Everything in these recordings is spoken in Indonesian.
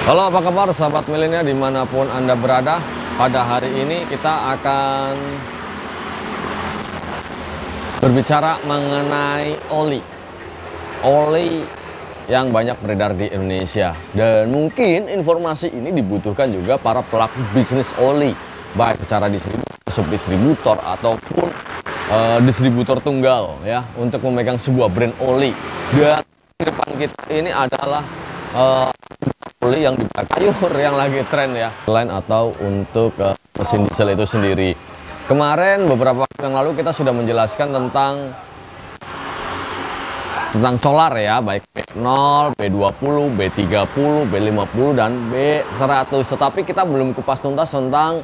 Halo, apa kabar sahabat milenial dimanapun Anda berada. Pada hari ini kita akan berbicara mengenai oli yang banyak beredar di Indonesia. Dan mungkin informasi ini dibutuhkan juga para pelaku bisnis oli, baik secara distributor, subdistributor ataupun distributor tunggal ya, untuk memegang sebuah brand oli. Dan di depan kita ini adalah oli yang dipakai sayur yang lagi tren ya, selain atau untuk mesin diesel itu sendiri. Kemarin beberapa waktu yang lalu kita sudah menjelaskan tentang solar ya, baik B0, B20, B30, B50 dan B100. Tetapi kita belum kupas tuntas tentang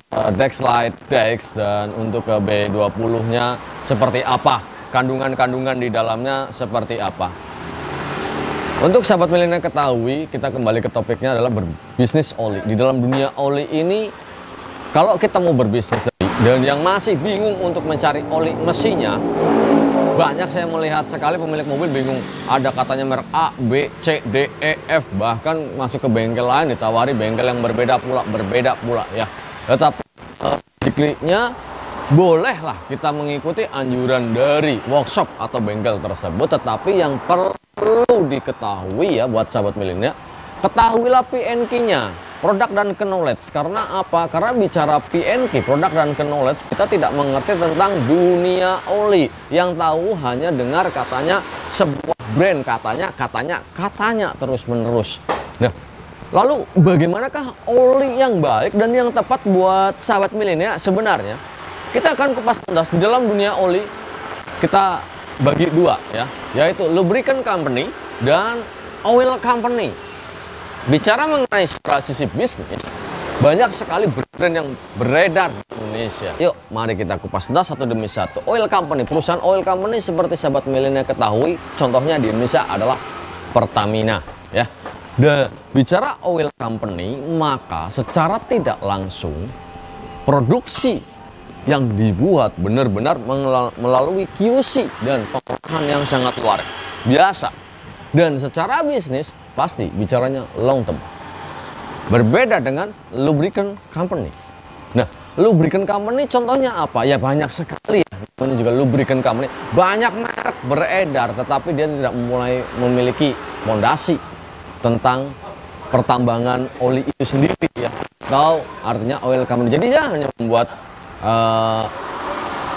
Dexlite, Dex, dan untuk ke B20-nya seperti apa, kandungan-kandungan di dalamnya seperti apa. Untuk sahabat milenial ketahui, kita kembali ke topiknya adalah berbisnis oli. Di dalam dunia oli ini, kalau kita mau berbisnis dan yang masih bingung untuk mencari oli mesinnya, banyak saya melihat sekali pemilik mobil bingung. Ada katanya merek A, B, C, D, E, F, bahkan masuk ke bengkel lain ditawari bengkel yang berbeda pula ya. Tetapi basically-nya bolehlah kita mengikuti anjuran dari workshop atau bengkel tersebut, tetapi yang perlu diketahui ya buat sahabat milenial, ketahuilah PNQ-nya, produk dan knowledge. Karena apa? Karena bicara PNQ, produk dan knowledge, kita tidak mengerti tentang dunia oli. Yang tahu hanya dengar katanya sebuah brand, katanya terus menerus. Nah, lalu bagaimanakah oli yang baik dan yang tepat buat sahabat milenial? Sebenarnya kita akan kupas tuntas di dalam dunia oli. Kita bagi dua ya, yaitu lubricant company dan oil company. Bicara mengenai secara sisi bisnis, banyak sekali brand yang beredar di Indonesia. Yuk, mari kita kupas tuntas satu demi satu. Oil company, perusahaan oil company seperti sahabat milenial ketahui, contohnya di Indonesia adalah Pertamina ya. Dan bicara oil company, maka secara tidak langsung produksi yang dibuat benar-benar melalui QC dan pengolahan yang sangat luar biasa. Dan secara bisnis pasti bicaranya long term. Berbeda dengan lubricant company. Nah, lubricant company contohnya apa? Ya banyak sekali ya. Namanya juga lubricant company. Banyak merek beredar, tetapi dia tidak memiliki fondasi tentang pertambangan oli itu sendiri ya. Atau artinya oil company. Jadi dia hanya membuat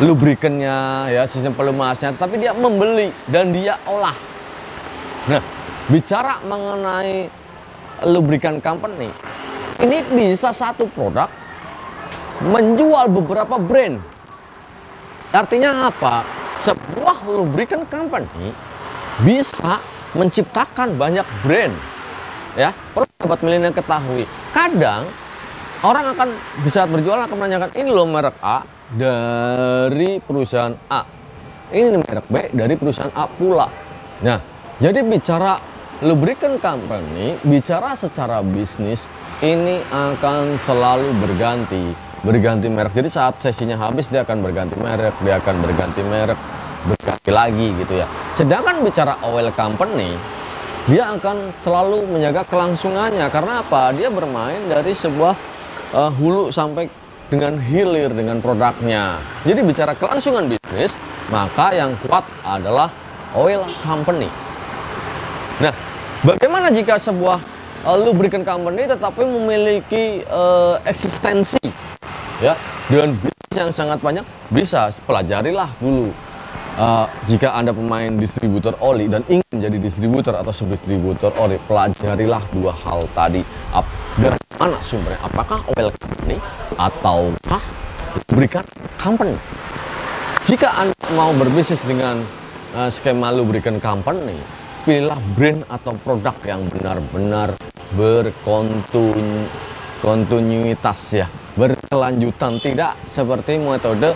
lubrikannya ya, sistem pelumasnya, tapi dia membeli dan dia olah. Nah, bicara mengenai lubricant company, ini bisa satu produk menjual beberapa brand. Artinya apa? Sebuah lubricant company bisa menciptakan banyak brand ya. Perlu sahabat milenial ketahui, kadang orang akan bisa berjualan akan menanyakan, ini loh merek A dari perusahaan A, ini merek B dari perusahaan A pula. Nah, jadi bicara lubricant company, bicara secara bisnis, ini akan selalu berganti merek. Jadi saat sesinya habis dia akan berganti merek, berganti lagi gitu ya. Sedangkan bicara oil company, dia akan selalu menjaga kelangsungannya. Karena apa? Dia bermain dari sebuah hulu sampai dengan hilir dengan produknya. Jadi bicara kelangsungan bisnis, maka yang kuat adalah oil company. Nah, bagaimana jika sebuah lubricant company tetapi memiliki eksistensi ya dengan bisnis yang sangat banyak? Bisa pelajarilah dulu. Jika Anda pemain distributor oli dan ingin menjadi distributor atau subdistributor oli, pelajarilah dua hal tadi. Dari mana sumbernya? Apakah oil company ataukah lubricant company? Jika Anda mau berbisnis dengan skema lubricant company, pilihlah brand atau produk yang benar-benar berkontinuitas ya, berkelanjutan, tidak seperti metode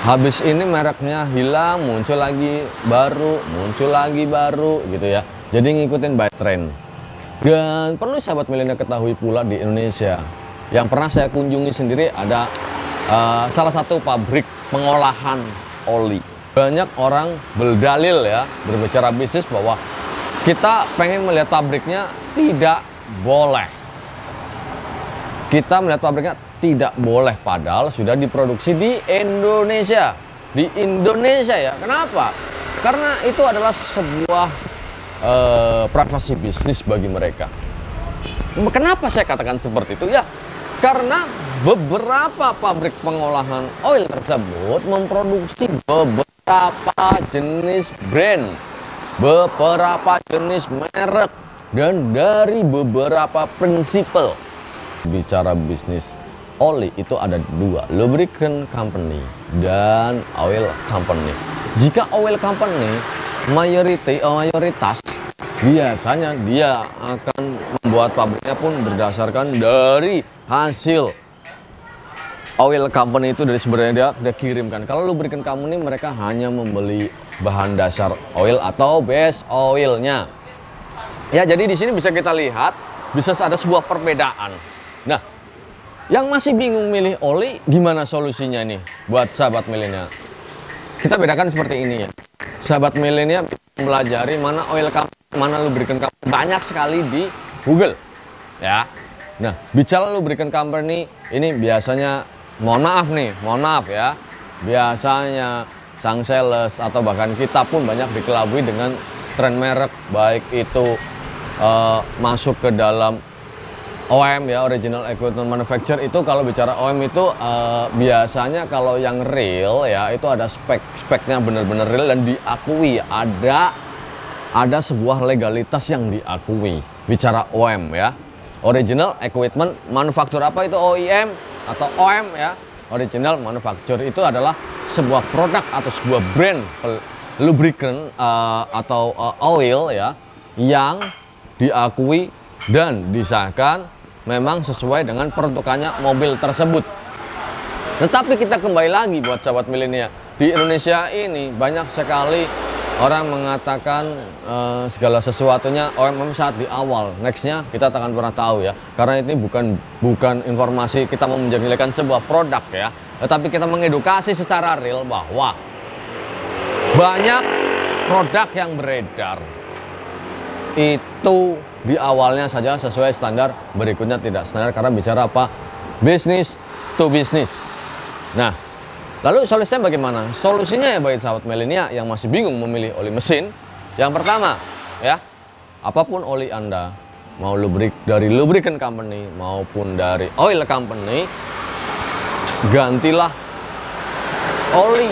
habis ini mereknya hilang, muncul lagi baru gitu ya. Jadi ngikutin by trend. Dan perlu sahabat milenial ketahui pula, di Indonesia yang pernah saya kunjungi sendiri ada salah satu pabrik pengolahan oli. Banyak orang berdalil ya, berbicara bisnis bahwa kita pengen melihat pabriknya tidak boleh. Kita melihat pabriknya tidak boleh, padahal sudah diproduksi di Indonesia. Di Indonesia ya. Kenapa? Karena itu adalah sebuah privasi bisnis bagi mereka. Kenapa saya katakan seperti itu? Ya, karena beberapa pabrik pengolahan oil tersebut memproduksi beberapa jenis brand, beberapa jenis merek, dan dari beberapa prinsipal. Bicara bisnis oli itu ada dua, lubricant company dan oil company. Jika oil company mayoritas biasanya dia akan membuat pabriknya pun berdasarkan dari hasil oil company itu, dari sebenarnya dia kirimkan. Kalau lubricant company mereka hanya membeli bahan dasar oil atau base oilnya. Ya, jadi di sini bisa kita lihat bisa ada sebuah perbedaan. Nah, yang masih bingung milih oli, gimana solusinya nih buat sahabat milenial? Kita bedakan seperti ini ya. Sahabat milenial pelajari mana oil company, mana lubricant company, banyak sekali di Google ya. Nah, bicara lubricant company ini biasanya, mohon maaf ya, biasanya sang sales atau bahkan kita pun banyak dikelabui dengan tren merek, baik itu masuk ke dalam OEM ya, original equipment manufacturer. Itu kalau bicara OEM itu biasanya kalau yang real ya itu ada speknya benar-benar real dan diakui, ada sebuah legalitas yang diakui. Bicara OEM ya, original equipment manufacturer, apa itu OEM atau OEM ya, original manufacturer itu adalah sebuah produk atau sebuah brand lubricant atau oil ya yang diakui dan disahkan memang sesuai dengan peruntukannya mobil tersebut. Tetapi kita kembali lagi buat sahabat milenial, di Indonesia ini banyak sekali orang mengatakan segala sesuatunya OEM saat di awal, nextnya kita tak akan pernah tahu ya, karena ini bukan informasi kita mau menjadikan sebuah produk ya, tetapi kita mengedukasi secara real bahwa banyak produk yang beredar itu di awalnya saja sesuai standar, berikutnya tidak standar, karena bicara apa? Bisnis to bisnis. Nah, lalu solusinya bagaimana? Solusinya ya bagi sahabat milenial yang masih bingung memilih oli mesin, yang pertama ya, apapun oli Anda, mau dari lubricant company maupun dari oil company, gantilah oli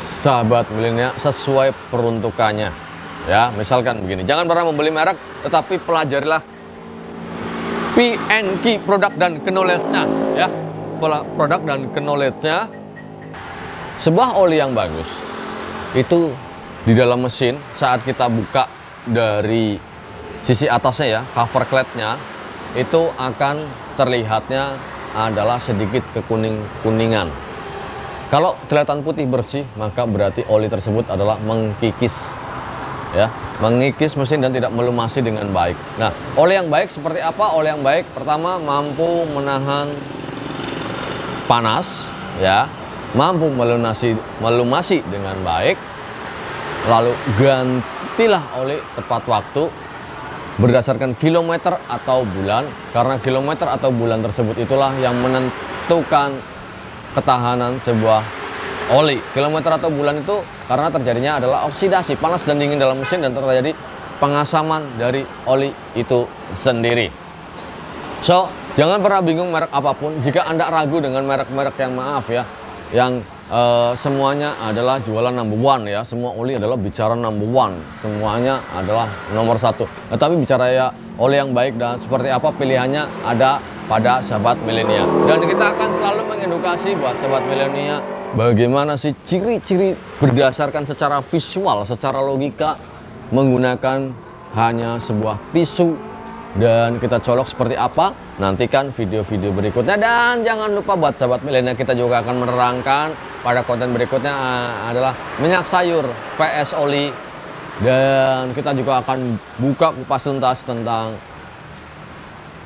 sahabat milenial sesuai peruntukannya. Ya, misalkan begini, jangan pernah membeli merek, tetapi pelajarilah P&K, produk dan knowledge-nya ya. Produk dan knowledge-nya. Sebuah oli yang bagus itu di dalam mesin saat kita buka dari sisi atasnya ya, cover clad-nya itu akan terlihatnya adalah sedikit kekuning-kuningan. Kalau kelihatan putih bersih, maka berarti oli tersebut adalah mengkikis ya, mengikis mesin dan tidak melumasi dengan baik. Nah, oli yang baik seperti apa? Oli yang baik pertama mampu menahan panas ya, mampu melumasi dengan baik. Lalu gantilah oli tepat waktu berdasarkan kilometer atau bulan, karena kilometer atau bulan tersebut itulah yang menentukan ketahanan sebuah oli. Kilometer atau bulan itu karena terjadinya adalah oksidasi, panas dan dingin dalam mesin, dan terjadi pengasaman dari oli itu sendiri. So, jangan pernah bingung merek apapun. Jika Anda ragu dengan merek-merek yang maaf ya, yang semuanya adalah jualan number one ya, semua oli adalah bicara number one, semuanya adalah nomor satu. Tetapi bicara ya oli yang baik dan seperti apa pilihannya ada pada sahabat milenial. Dan kita akan selalu mengedukasi buat sahabat milenial bagaimana sih ciri-ciri berdasarkan secara visual, secara logika, menggunakan hanya sebuah tisu, dan kita colok seperti apa. Nantikan video-video berikutnya, dan jangan lupa buat sahabat milenial, kita juga akan menerangkan pada konten berikutnya adalah minyak sayur vs oli, dan kita juga akan buka kupas tuntas tentang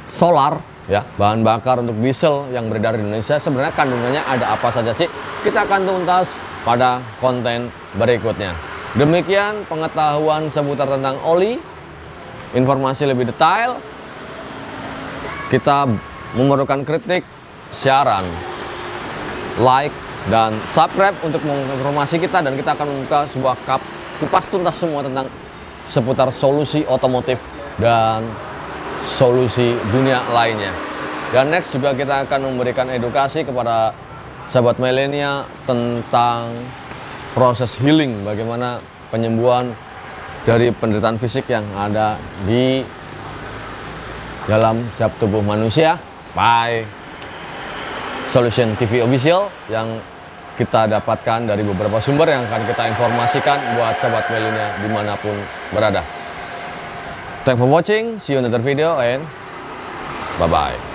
solar ya, bahan bakar untuk diesel yang beredar di Indonesia. Sebenarnya kandungannya ada apa saja sih? Kita akan tuntas pada konten berikutnya. Demikian pengetahuan seputar tentang oli, informasi lebih detail. kita memerlukan kritik, saran, like, dan subscribe untuk menginformasi kita, dan kita akan membuka sebuah kupas tuntas semua tentang seputar solusi otomotif dan solusi dunia lainnya. Dan next juga kita akan memberikan edukasi kepada sahabat milenial tentang proses healing, bagaimana penyembuhan dari penderitaan fisik yang ada di dalam setiap tubuh manusia by Solution TV Official, yang kita dapatkan dari beberapa sumber yang akan kita informasikan buat sahabat milenial dimanapun berada. Thanks for watching, see you in another video, and bye-bye.